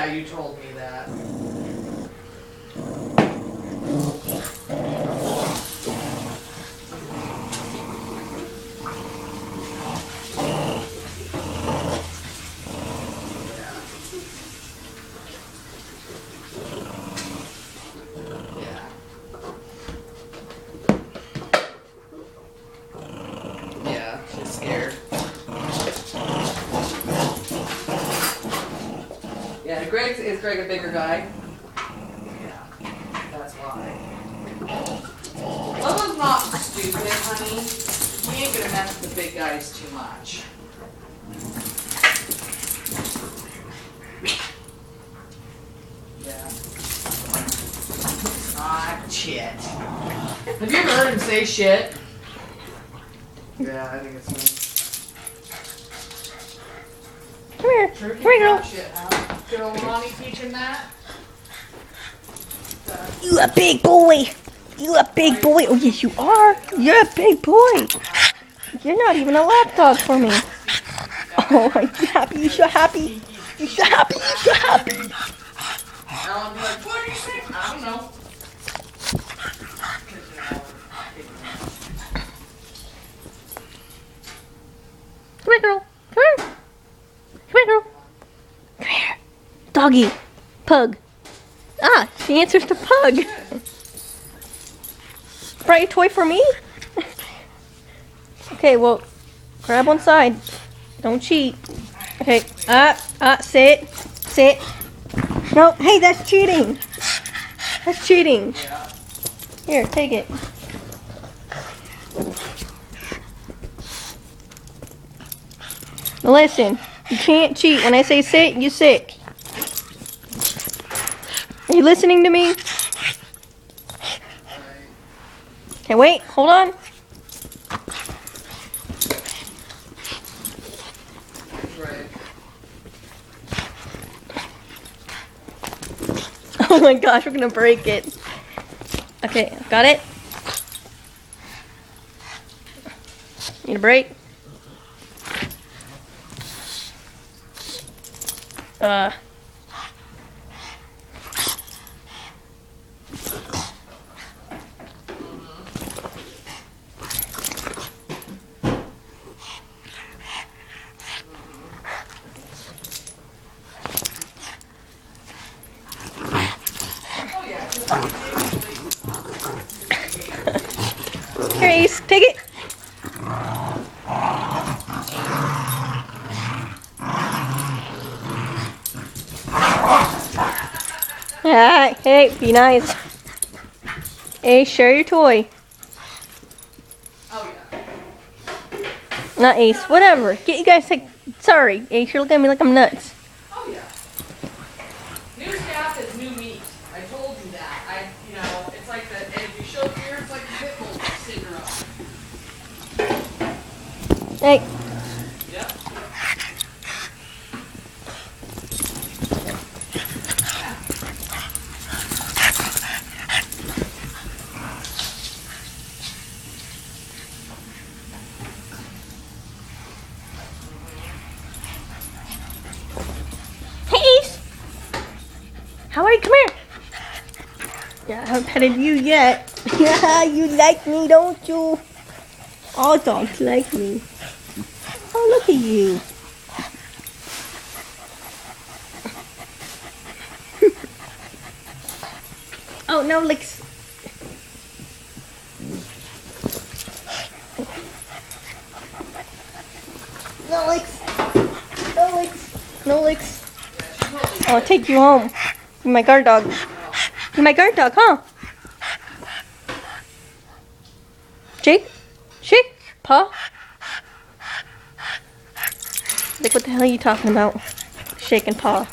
Yeah, you told me that. Yeah, she's scared. Yeah, is Greg a bigger guy? Yeah, that's why. Lola's not stupid, honey. We ain't gonna mess with the big guys too much. Yeah. Ah, shit. Have you ever heard him say shit? Yeah, I think it's him. Come here. Sure, Come here, girl. Shit, huh? Good old Ronnie teach him that? You a big boy. You a big boy. Oh, yes, you are. You're a big boy. You're not even a lapdog for me. Oh, are you happy? You so happy? You so happy? You so happy? Alan be like, what are you saying? I don't know. Come here, girl. Come here. Come here, girl. Come here. Doggy. Pug. Ah, she answers to pug. Brought a toy for me? Okay, well, grab one side. Don't cheat. Okay, sit. Sit. No, hey, that's cheating. That's cheating. Here, take it. Now listen, you can't cheat. When I say sit, you sit. Are you listening to me? Okay, wait, hold on. Oh my gosh, we're gonna break it. Okay, got it? Need a break? Here, Ace, take it. Ah, hey, be nice. Ace, share your toy. Oh, yeah. Not Ace, whatever. Get you guys like, sorry, Ace, you're looking at me like I'm nuts. Oh, yeah. New staff is new meat. I told you that. It's like that, and if you show fear, it's like the pit bull syndrome. Hey. Yep. How are you? Come here. Yeah, I haven't petted you yet. Yeah, you like me, don't you? All dogs like me. Oh, look at you. Oh, no licks. No licks. No licks. No licks. I'll take you home. You're my guard dog. You're my guard dog, huh? Shake. Shake. Paw. Like, what the hell are you talking about? Shake and paw.